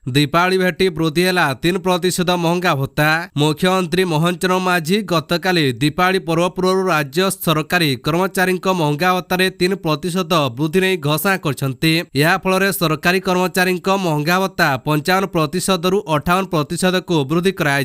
दीपावली भेटी वृद्धि है 3% महंगा भत्ता। मुख्यमंत्री मोहन चरण मांझी गतकाली दीपावली पर्व पूर्व राज्य सरकारी कर्मचारी महंगा भत्तार 3% वृद्धि नहीं घोषणा कर सरकारी कर्मचारी महंगा भत्ता 55% रु 58% को वृद्धि कराई।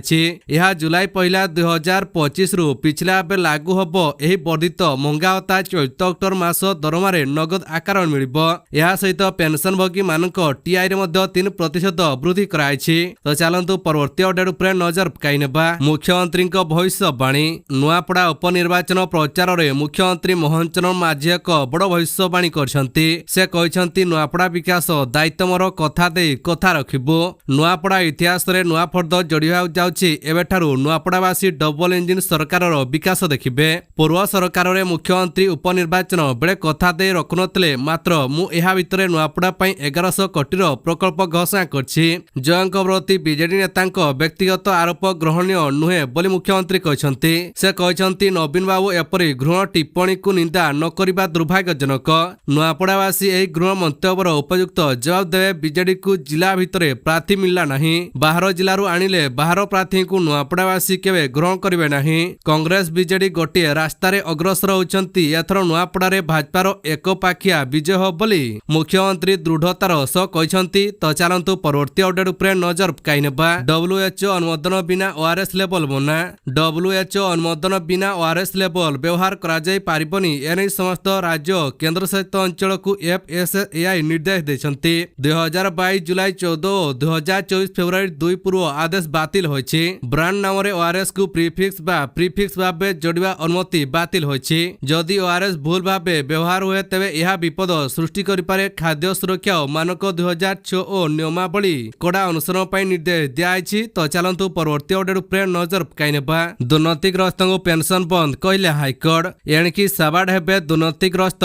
जुलाई 1 2025 रु पिछला भाव लागू हब। यह वर्धित महंगा भत्ता चलित अक्टोबर मास दरमार नगद आकार मिलिबो। यह सहित पेंशनभोगी मानक टीआई रे 3% वृद्धि कराई। तो चलतु परवर्ती अपडेट उपर नजर पकाई नेबा। मुख्यमंत्री भविष्यवाणी। नुआपड़ा उपनिर्वाचन प्रचार में मुख्यमंत्री मोहन चरण मांझी एक बड़ भविष्यवाणी करछंती। से कहछंती नुआपड़ा विकास दायित्व मोर कथा दे कथा रखिबो। नुआपड़ा इतिहास रे नुआ फर्द जोड़िबा जाउछि। एबेठारु नुआपड़ावासी डबल इंजिन सरकार विकास देखिबे। पूर्व सरकार रे मुख्यमंत्री उपनिर्वाचन बेले कथा दे रखुनतले। मात्र मु एहा भितरे नुआपड़ा पई 1100 कोटी प्रकल्प घोषणा करछि। जयंक प्रति बीजेडी नेता व्यक्तिगत आरोप ग्रहणीय नुहे बोली मुख्यमंत्री कहछंती। से कहछंती नवीन बाबू एपरी घृण टिप्पणी को निंदा न करिबा दुर्भाग्यजनक। नुआपड़ावासी एही घृण मंतव्यर उपयुक्त जवाब देवे। बीजेडी को जिला भितरे प्रार्थी मिलला नहीं। बाहर जिलारू आनिले बाहर प्रार्थी को नुआपड़ावासी केवे ग्रहण करिवे नहीं। कांग्रेस बीजेडी गोटे रास्तारे अग्रसर होचंती। एथर नुआपड़ारे भाजपार एकपाखिया विजय हो बोली मुख्यमंत्री दृढ़तार सह कहछंती। तो चलंतु परवर्ती अपडेट उपर नजर पकाई नेबा। WHO अनुमोदन बिना ओआरएस लेवल बना। WHO अनुमोदन बिना ओआरएस लेवल व्यवहार करा जाय पारिबनी। एने समस्त राज्य केंद्र शासित अंचल को FSSAI निर्देश देछंती। 2022 जुलाई 14 और 2024 फेब्रुआरी 2 पूर्व आदेश बातिल होइछि। ब्रांड नाम रे ओआरएस को प्रीफिक्स भाबे जोड़िबा अनुमति बातिल होइछि। जदि ओआरएस भूल भाबे व्यवहार हुए तेबे यह विपद सृष्टि करि पारे। खाद्य सुरक्षा और मानक 2006 और नियमावली कड़ा अनुसरण पर निर्देश दिखाई। तो चलतु परवर्ती अपडेट उपर नजर पकाई नेबा। दुर्नीतिग्रस्त पेंशन बंद कहले हाइकोर्ट। एणिकी साबाड हेबे दुर्नीतिग्रस्त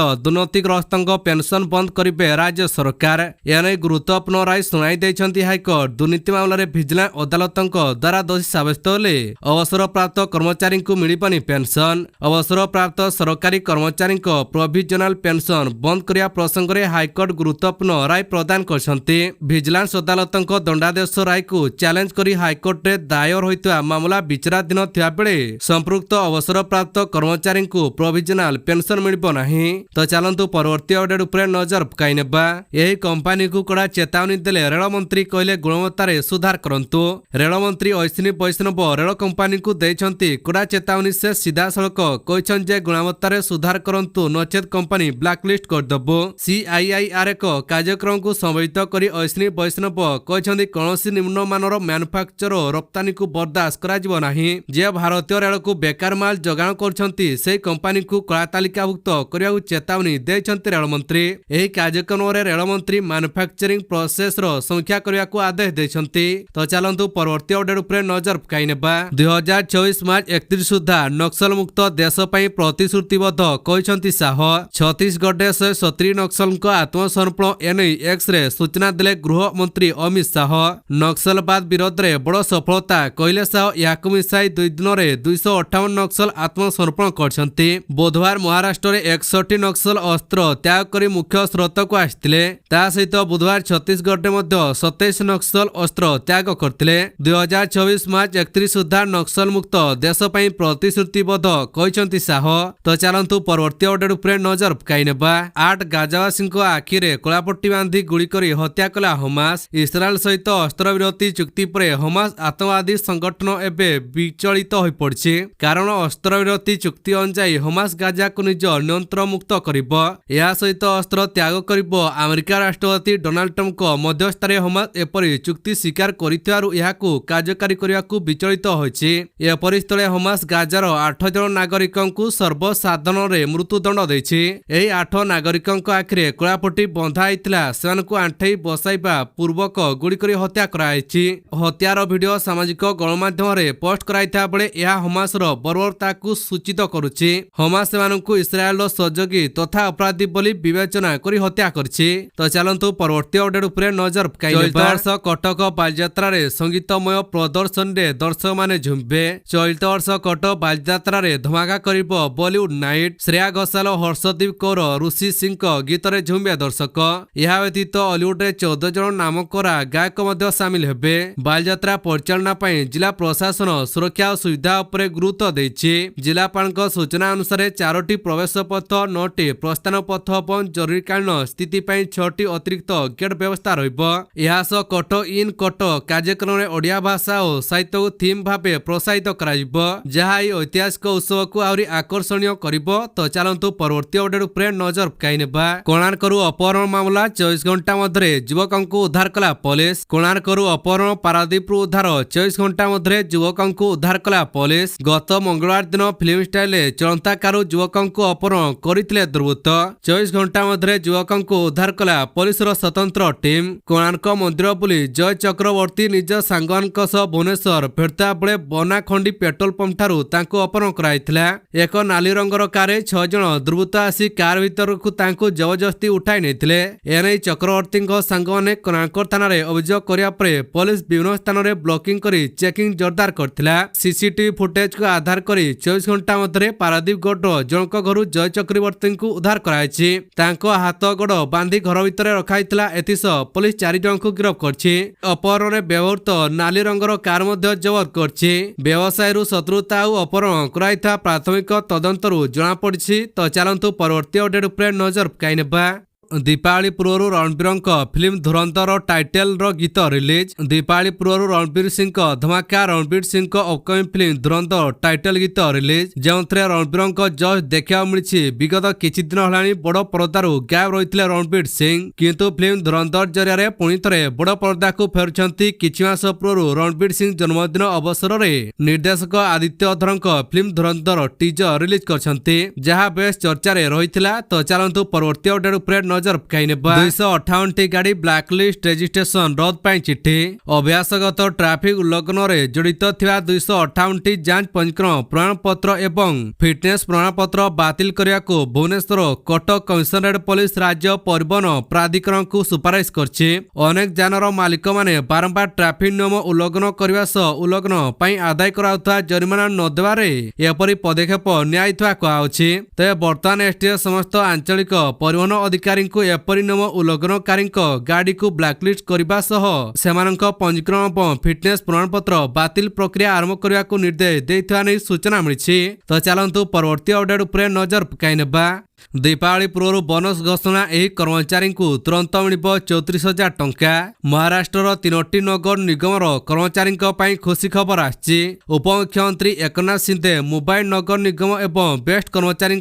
पेंशन बंद करिबे राज्य सरकार। एने गुरुत्वपूर्ण राय सुनाई दैछंती हाइकोर्ट। दुर्नीति मामला विजिलेंस अदालतक द्वारा दोषी साब्यस्त होले अवसर प्राप्त कर्मचारी को मिलिबनी पेंशन। अवसर प्राप्त सरकारी कर्मचारी प्रोविजनल पेंशन बंद करिया प्रसंग रे हाइकोर्ट गुरुत्वपूर्ण राय प्रदान करछंती। विजिलेंस अदालतक दंडादेश राय को चैलेंज करी हाइकोर्ट रे दायर होइतवा मामला विचाराधीन थिया बेले संपृक्त अवसर प्राप्त कर्मचारी को प्रोविजनल पेंशन मिलिबो नाही। तो चलंतु परवर्ती अपडेट उपर नजर पकाई नेबा। एही कंपनी को कड़ा चेतावनी देले रेल मंत्री कहले गुणवत्ता सुधार करंतु। रेल मंत्री अश्विनी वैष्णव रेल कंपनी को दैछंती कड़ा चेतावनी। से सीधा सड़क कहछन जे गुणवत्ता सुधार करंतु नचेत कंपनी ब्लैकलिस्ट कर दबो। CIIR एक कार्यक्रम को संबोधित करी अश्विनी वैष्णव कहछंती कौनसी निम्नमानर मैन्युफैक्चर रप्तानी को बर्दाश्त करा जिवो नाही। जे भारतीय रेल को बेकार माल जगाण करछंती से कंपनी को कला तालिकाभुक्त करिया चेतावनी दैछंती रेल मंत्री। एही कार्यक्रम रे रेल मंत्री मैन्युफैक्चरिंग प्रोसेस रो समीक्षा करिया को आदेश दैछंती। तो चलंतु परवर्ती अपडेट उपर नजर पकाई नेबा। 2024 मार्च 31 सुधा नक्सल मुक्त देश पई प्रतिश्रुतिबद्ध कहछंती साह। छत्तीसगढ़ 170 नक्सल आत्मसमर्पण एने एक्स रे सूचना देले गृह मंत्री अमित शाह। नक्सलवाद विरोध रे बड़ सफलता कहले शाह। याकु मिसाई 2 दिन रे 258 नक्सल आत्मसमर्पण करछंती। बुधवार महाराष्ट्र रे 61 नक्सल अस्त्र त्याग करी मुख्य स्रोत को आसिथिले। ता सहित बुधवार छत्तीसगढ़ रे मध्य 27 नक्सल अस्त्र त्याग करथिले। 2024 मार्च 31 सुधा नक्सल मुक्त देश पई प्रतिश्रुतिबद्ध कहछंती शाह। तो चलंतु परवर्ती अपडेट उपर नजर पकाई नेबा। 8 गाजावासी आखिरे कलापट्टी बांधी गुली करी हत्या कला हमास। इस्राएल सहित अस्त्रविरति चुक्ति पर हमास आतंकवादी संगठन एबे विचलित हो पड़छि। कारण अस्त्रविरति चुक्ति अनुसार हमास गाजा को निज नियंत्रण मुक्त करिबो। या सहित अस्त्र त्याग करिबो। अमेरिका राष्ट्रपति डोनाल्ड ट्रम्प को मध्यस्थरे हमास एपरी चुक्ति स्वीकार करिथिबारु याकू कार्यकारी करियाकू विचलित होइछि। एपरी स्थले हमास गाजार 8 जन नागरिकଙ୍କୁ सर्वसाधारण मृत्युदंड दैछि। एही 8 नागरिकଙ୍କ आखिरे कलापट्टी बंधा होइतिला। सेମାନଙ୍କୁ आंठै बसाइबा पूर्वक गुड़ी करी हत्या कराइछि। हत्यार वीडियो सामाजिक गणमाध्यम रे पोस्ट कराइथा बेले यह हमास रो बर्बरता को सूचित करुछि। हमास सेମାନଙ୍କୁ इस्राएल सहयोगी तथा अपराधी बोली विवेचना करी हत्या करछि। तो चलंतु परवर्ती अपडेट उपर नजर पकाई नेबा। वर्ष कटक बालयात्रा रे संगीतमय प्रदर्शन रे दर्शक माने झुम्बे। चलित वर्ष कटक बालयात्रा रे धमाका करिबो बॉलीवुड नाइट। श्रेया घोषाल हर्षदीप कौर ऋषि सिंह गीत रे झुम्बे दर्शक। यह व्यतीत हॉलीवुड रे 14 जन नामक परंपरा गायक मध्य सामिल हेबे। बालयात्रा परिचालना पई जिला प्रशासन सुरक्षा और सुविधा उपरे गुरुत्व देछि। जिलापालक सूचना अनुसार 4टी प्रवेश पथ 9टी प्रस्थान पथ और जरूरीकालीन स्थिति पई 6टी अतिरिक्त गेट व्यवस्था रहिबो। एहा सह कट इन कट कार्यक्रम में ओडिया भाषा और साहित्य को थीम भावे प्रोत्साहित कराइबो, जहा एई ऐतिहासिक उत्सव को आहुरी आकर्षणीय करिबो। तो चलंतु परवर्ती अपडेट उपरे नजर पकाई नेबा। कोणार्करू अपहरण मामला 24 घंटा मध्य युवकंकु उद्धार कला पुलिस। कोणार्करू अपहरण पारादीपरू उद्धार 24 घंटा मध्य युवकंकु उद्धार कला पुलिस। गत मंगलवार दिन फिल्म स्टाइल चलंता कारु युवकंकु अपहरण करथिले दुर्वृत्त। 24 घंटा मध्य युवकंकु उद्धार कला पुलिस रो स्वतंत्र टीम। कोणार्क मंदिर बुली जय चक्रवर्ती निज सांगवानक सह भुवनेश्वर फेरता बेले बनाखंडी पेट्रोल पंप ठारू तांको अपहरण कराइथिला। एक नाली रंगर कार 6 जण दुर्वृत्त आसी कार भितरकू तांको जबरदस्ती उठाई नेथिले। एने चक्रवर्ती सांगमाने कोणार्क थाना रे अभियोग करिया परे पुलिस विभिन्न स्थान रे ब्लॉकिंग करी चेकिंग जोरदार करथिला। सीसीटीवी फुटेज को आधार करी 24 घंटा मध्य पारादीप गडर जनक घरु जय चक्रवर्ती को उद्धार कराइछि। तांको हाथ गोड़ बांधी घर भितर रखाइथिला। एथिस पुलिस 4 जण को गिरफ्त करछि। अपहरण रे व्यवहृत नाली रंगर कार मध्य जबत करछि। व्यवसायी शत्रुता और अपहरण कराइथा प्राथमिक तदंतरू जना पड़छि। तो चलंतु परवर्ती अपडेट उपरे नजर पकाई नेबा। दीपावली पूर्व रणबीर फिल्म धुरंधर टाइटल रो गीत रिलीज। दीपावली पूर्व रणबीर सिंह धमाका रणबीर सिंह अपकमिंग फिल्म धुरंधर टाइटल गीत रिलीज, जो रणबीर जज देखा मिली। विगत किछि दिन हलानी बड़ पर्दारू गायब रही रणबीर सिंह, किंतु फिल्म धुरंधर जरिया पुणी थे बड़ पर्दा को फेरुंट। किछि मास पूर्व रणबीर सिंह जन्मदिन अवसर में निर्देशक आदित्य अधर फिल्म धुरंधर टीजर रिलीज करछंती, जहां बेस चर्चा रही। तो चलंतु परवर्ती अपडेट उपरे नजर पकाई नेबा। 258 गाड़ी ब्लैकलिस्ट रजिस्ट्रेशन रद्द पाई चिठी। अभ्यासगत ट्रैफिक उल्लंघन में जड़ित थिबा 258 जांच पंजीकरण प्रमाणपत्र एवं फिटनेस प्रमाणपत्र बातिल करिया को भुवनेश्वर कटक कमिशनरेट पुलिस राज्य परिवहन प्राधिकरण को सुपारिश करछि। अनेक जानर मालिक माने बारंबार ट्रैफिक नियम उल्लंघन करबा सह उल्लंघन पई आदाय कराउथा जरिमाना न देबारे एपरि पदक्षेप न्यायित्वा कहाउछि। ते वर्तमान एसटीए समस्त आंचलिक परिवहन अधिकारी को एपरि नियम उल्लंघनकारी गाड़ी को ब्लैकलिस्ट करने सह सेमानक पंजीकरण और फिटनेस प्रमाणपत्र बातिल प्रक्रिया आरंभ करने को निर्देश देइथिबा नै सूचना मिली। तो चलंतु परवर्ती अपडेट उपरे नजर पकाई नेबा। दीपावली पूर्व बोनस घोषणा एही कर्मचारी को तुरंत मिल 34,000 टंका। महाराष्ट्र 3टी नगर निगमर कर्मचारी खुशी खबर आछि। उपमुख्यमंत्री एकनाथ शिंदे मोबाइल नगर निगम एवं बेस्ट कर्मचारी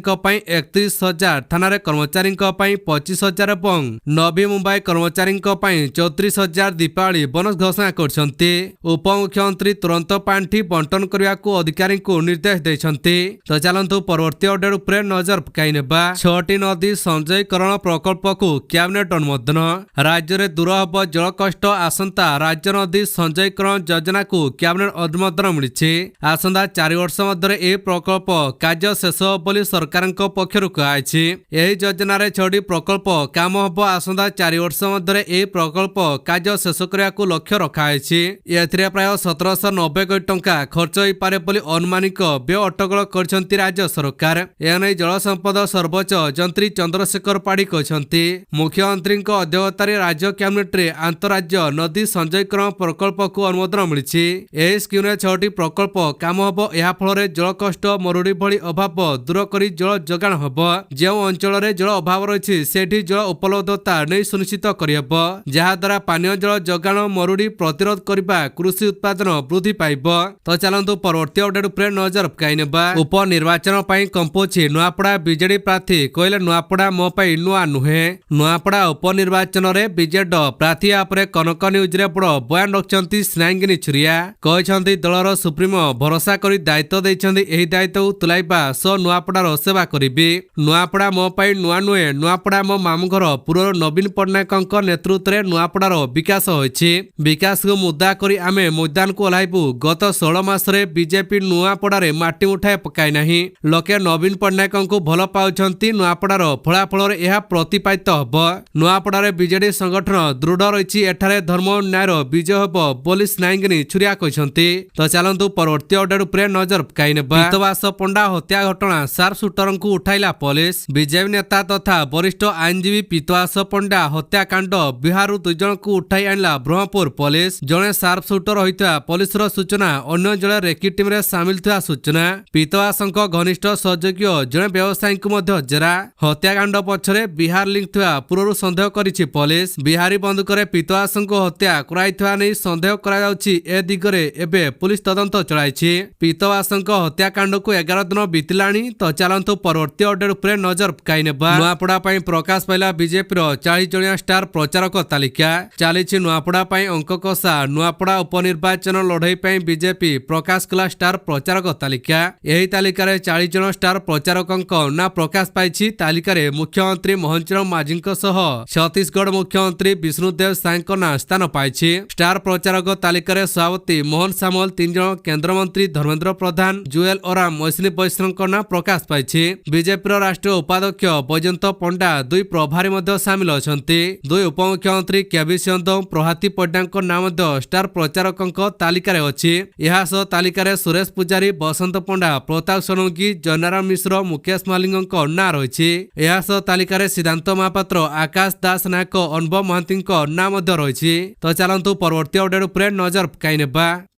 31,000, थाना कर्मचारी 25,000 और नवी मुंबई कर्मचारी 34,000 दीपावली बोनस घोषणा करछंती। उपमुख्यमंत्री तुरंत पांठी बंटन करने को अधिकारी को निर्देश देछंती। तो चलंतु परवर्ती अपडेट उपरे नजर पकाई नेबा। 6टी नदी संजयकरण प्रकल्प को कैबिनेट अनुमोदन। राज्य में दूर हम जल कष्ट आसंता राज्य नदी संजयकरण योजना को कैबिनेट अनुमोदन मिली। आसंता 4 वर्ष मध्य ए प्रकल्प कार्य शेष बोली सरकार पक्षर कहुई। यह योजना 6टी प्रकल्प काम हम आसंता 4 वर्ष मध्य ए प्रकल्प कार्य शेष करने को लक्ष्य रखाई। एथिरे प्राय 1,790 कोटी टंका खर्च हो पारे बोली अनुमानिक व्यय अटकल कर राज्य सरकार। एने जल संपद सर्वोच्च जंत्री चंद्रशेखर पाढ़ी कहते मुख्यमंत्री अध्यक्षतार राज्य कैबिनेट रे आंतराज्य नदी संजयकरण प्रकल्प को अनुमोदन मिली। यह स्कीम 6टी प्रकल्प काम हम यह फल जल कष्ट मरुड़ी भली अभाव दूर कर जल जोगाण हम। जो अंचल जल अभाव रही सेठी जल उपलब्धता नहीं सुनिश्चित करहब, जहाद्वारा पानीय जल जोगाण मरुड़ी प्रतिरोध करने कृषि उत्पादन वृद्धि पाइब। तो चलंतु परवर्ती अपडेट उपरे नजर पकाई नेबा। उपनिर्वाचन कंपोछि नुआपड़ा बीजेडी प्रार्थी कहले नुआपड़ा मो पाई नुआ नुहे। नुआपड़ा उपनिर्वाचन में बीजेड प्रार्थी आपरे कनक न्यूज रे बड़ बयान रखिछंती स्नेहांगिनी छुरिया। कहछंती दलर सुप्रीमो भरोसा करी दायित्व दैछंती, एही दायित्व तुलाइबा सो नुआपड़ार सेवा करिबी। नुआपड़ा मो पाई नुआ नुहे। नुआपड़ा मो मामू घर पूर्व नवीन पट्टनायक नेतृत्व में नुआपड़ार विकास होइछि। विकास को मुद्दा करी आमे मैदान को ओह्लाइबु। गत 16 मासरे बीजेपी नुआपड़ारे माटी उठाए पकाई नाही। लोके नवीन पट्टनायक को भल पाउछंती। कहते नुआपड़ार फलाफल यह प्रतिपादित हब। नुआपड़ार बीजेडी संगठन दृढ़ रही एठारे धर्म न्यायर विजय हब बोली स्नायिंगिनी छुरिया कहते। तो चलतु परवर्ती अपडेट उपरे नजर पकाई नेबा। पीतवास पंडा हत्या घटना सार्प सुटर को उठाइला पुलिस। बीजेपी नेता तथा वरिष्ठ आईनजीवी पीतवास पंडा हत्याकांड बिहार 2 जन को उठाई आनिला ब्रह्मपुर पुलिस। जड़े सार्प सुटर होता पुलिस सूचना अन्य जड़े रेकी टीम रे सामिल थिबा सूचना। पीतवास घनिष्ठ सहयोगी जड़े व्यवसायी को जेरा। हत्याकांड पछरे बिहार लिंक थिबा पूर्व संदेह करिछि पुलिस। बिहारी बंदूक पीतवास हत्या कराइथिबा नै संदेह करा जाउछि। ए दिगरे एबे पुलिस तदंत चलाइछि। पीतवास हत्याकांड को 11 दिन बीतलाणी। तो चलतु परवर्ती अपडेट उपरे नजर पकाई नेबा। नुआपड़ा पई प्रकाश पाइला बीजेपी 40 जणिया स्टार प्रचारक तालिका। चली नुआपड़ा पई अंक कषा। नुआपड़ा उपनिर्वाचन लड़ई पई बीजेपी प्रकाश कला स्टार प्रचारक तालिका। एही तालिकार 40 जन स्टार प्रचारकंक ना प्रकाश पाइछि। तालिकार मुख्यमंत्री मोहन चरण माझी सह छत्तीसगढ़ मुख्यमंत्री विष्णुदेव सायଙ୍କ ना स्थान पाइछि। स्टार प्रचारक तालिकार सभापति मोहन सामुएल 3 जन, केंद्रमंत्री धर्मेंद्र प्रधान, जुएल ओराम, मोइसिनी वैष्णव ना प्रकाश पाइछि। बीजेपी राष्ट्रीय उपाध्यक्ष बैजयंत पंडा 2 प्रभारी मध्य सामिल अछंती। 2 उपमुख्यमंत्री केबी सिंह प्रभाती पंडा नाम स्टार प्रचारकंक तालिकार अछि। यह सह तालिकार सुरेश पूजारी, बसंत पंडा, प्रताप सोलंकी, जयनारायण मिश्र, मुकेश मालिंग ना रही। यह सह तालिकार सिद्धांत महापात्र, आकाश दास नायक, अनुभव महांती ना रही। तो चलतु परवर्ती अपडेट उपरे नजर पकाई नेबा।